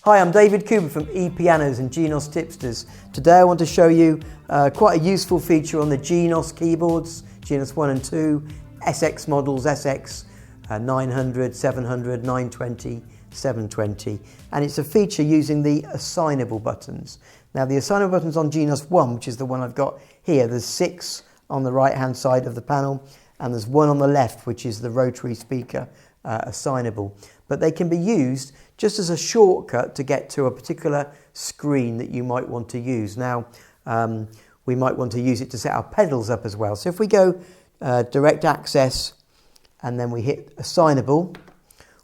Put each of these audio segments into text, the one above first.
Hi, I'm David Cooper from ePianos and Genos Tipsters. Today I want to show you quite a useful feature on the Genos keyboards, Genos 1 and 2, SX models, SX 900, 700, 920, 720. And it's a feature using the Assignable buttons. Now the Assignable buttons on Genos 1, which is the one I've got here, there's 6 on the right hand side of the panel and there's 1 on the left, which is the rotary speaker Assignable. But they can be used just as a shortcut to get to a particular screen that you might want to use. Now, we might want to use it to set our pedals up as well. So if we go direct access and then we hit Assignable,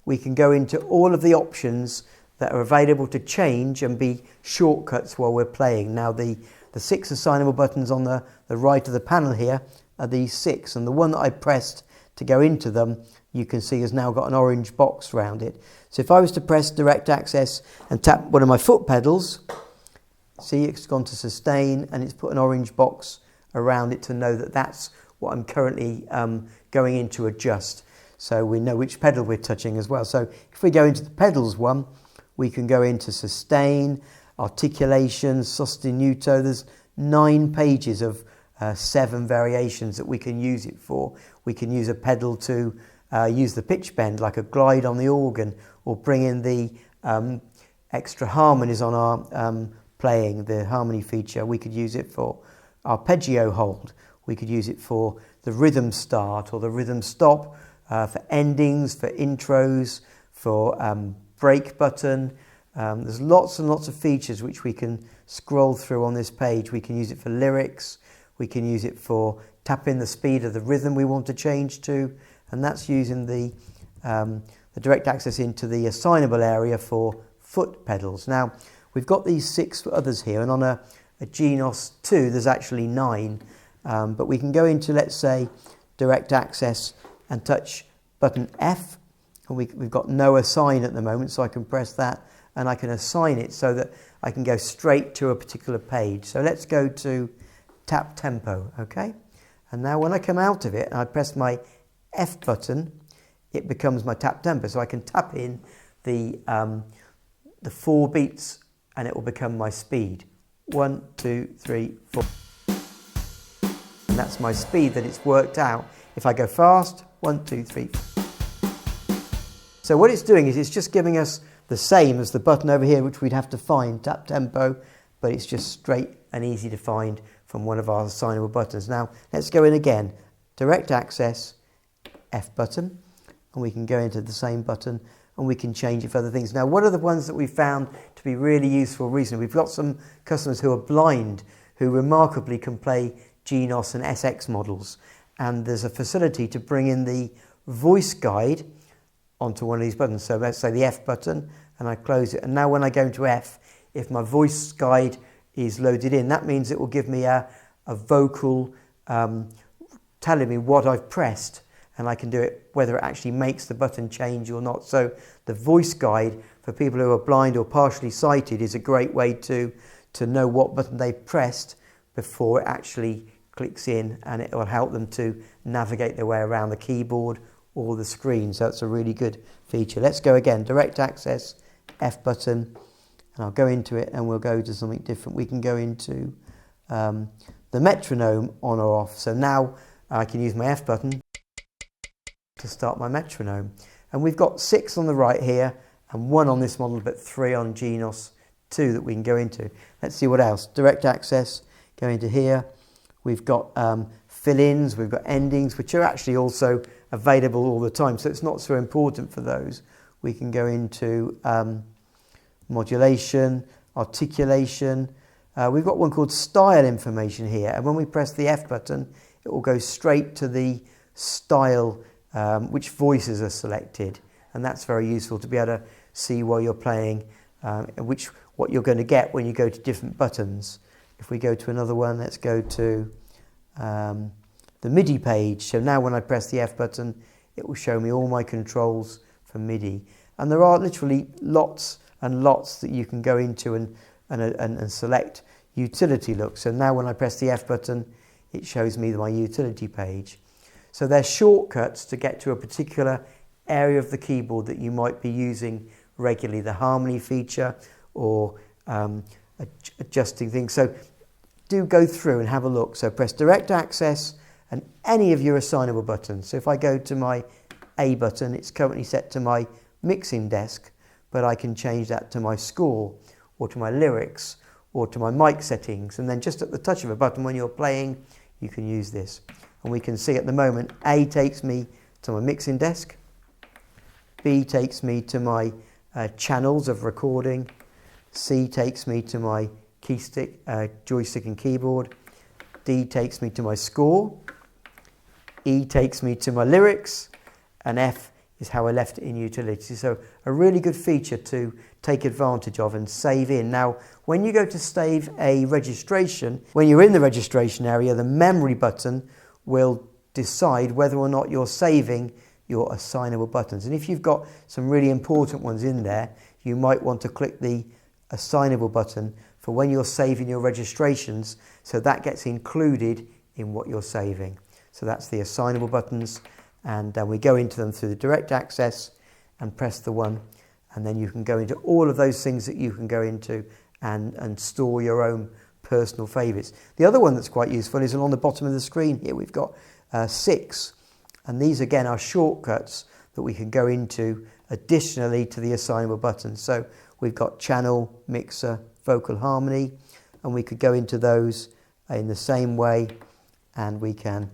we can go into all of the options that are available to change and be shortcuts while we're playing. Now, the 6 Assignable buttons on the right of the panel here are these 6, and the one that I pressed to go into them, you can see has now got an orange box around it. So if I was to press direct access and tap one of my foot pedals, see it's gone to sustain and it's put an orange box around it to know that that's what I'm currently going in to adjust. So we know which pedal we're touching as well. So if we go into the pedals one, we can go into sustain, articulation, sostenuto. There's 9 pages of 7 variations that we can use it for. We can use a pedal to use the pitch bend, like a glide on the organ, or bring in the extra harmonies on our playing, the harmony feature. We could use it for arpeggio hold. We could use it for the rhythm start or the rhythm stop, for endings, for intros, for break button. There's lots and lots of features which we can scroll through on this page. We can use it for lyrics. We can use it for tapping the speed of the rhythm we want to change to, and that's using the direct access into the Assignable area for foot pedals. Now, we've got these 6 others here, and on a Genos 2 there's actually 9, but we can go into, let's say, direct access and touch button F, and we've got no assign at the moment, so I can press that and I can assign it so that I can go straight to a particular page. So let's go to tap tempo, okay? And now when I come out of it and I press my F button, it becomes my tap tempo. So I can tap in the 4 beats and it will become my speed. 1, 2, 3, 4. And that's my speed that it's worked out. If I go fast, 1, 2, 3. So what it's doing is it's just giving us the same as the button over here, which we'd have to find, tap tempo, but it's just straight and easy to find from one of our Assignable buttons. Now let's go in again, direct access, F button, and we can go into the same button and we can change it for other things. Now, one of the ones that we found to be really useful recently, we've got some customers who are blind who remarkably can play Genos and SX models, and there's a facility to bring in the voice guide onto one of these buttons. So let's say the F button, and I close it, and now when I go into F, if my voice guide is loaded in, that means it will give me a vocal telling me what I've pressed, and I can do it whether it actually makes the button change or not. So the voice guide for people who are blind or partially sighted is a great way to know what button they've pressed before it actually clicks in, and it will help them to navigate their way around the keyboard or the screen. So that's a really good feature. Let's go again, direct access, F button, and I'll go into it and we'll go to something different. We can go into the metronome on or off. So now I can use my F button to start my metronome. And we've got 6 on the right here and 1 on this model, but 3 on Genos 2 that we can go into. Let's see what else. Direct access, go into here. We've got fill-ins, we've got endings, which are actually also available all the time, so it's not so important for those. We can go into modulation, articulation. We've got one called style information here, and when we press the F button, it will go straight to the style, which voices are selected, and that's very useful to be able to see while you're playing what you're going to get when you go to different buttons. If we go to another one, let's go to the MIDI page. So now when I press the F button, it will show me all my controls for MIDI, and there are literally lots and lots that you can go into and select utility look. So now when I press the F button, it shows me my utility page. So they're shortcuts to get to a particular area of the keyboard that you might be using regularly, the harmony feature or adjusting things. So do go through and have a look. So press direct access and any of your assignable buttons. So if I go to my A button, it's currently set to my mixing desk, but I can change that to my score or to my lyrics or to my mic settings. And then just at the touch of a button when you're playing, you can use this. And we can see at the moment, A takes me to my mixing desk, B takes me to my channels of recording, C takes me to my key stick, joystick and keyboard, D takes me to my score, E takes me to my lyrics, and F is how I left it in utility. So a really good feature to take advantage of and save in. Now, when you go to save a registration, when you're in the registration area, the memory button will decide whether or not you're saving your assignable buttons. And if you've got some really important ones in there, you might want to click the assignable button for when you're saving your registrations, so that gets included in what you're saving. So that's the assignable buttons, and we go into them through the direct access and press the one, and then you can go into all of those things that you can go into and store your own personal favourites. The other one that's quite useful is along the bottom of the screen here. We've got 6, and these again are shortcuts that we can go into additionally to the assignable buttons. So we've got channel, mixer, vocal harmony, and we could go into those in the same way, and we can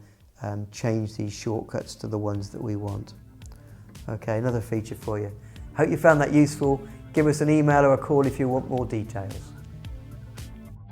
change these shortcuts to the ones that we want. Okay, another feature for you. Hope you found that useful. Give us an email or a call if you want more details.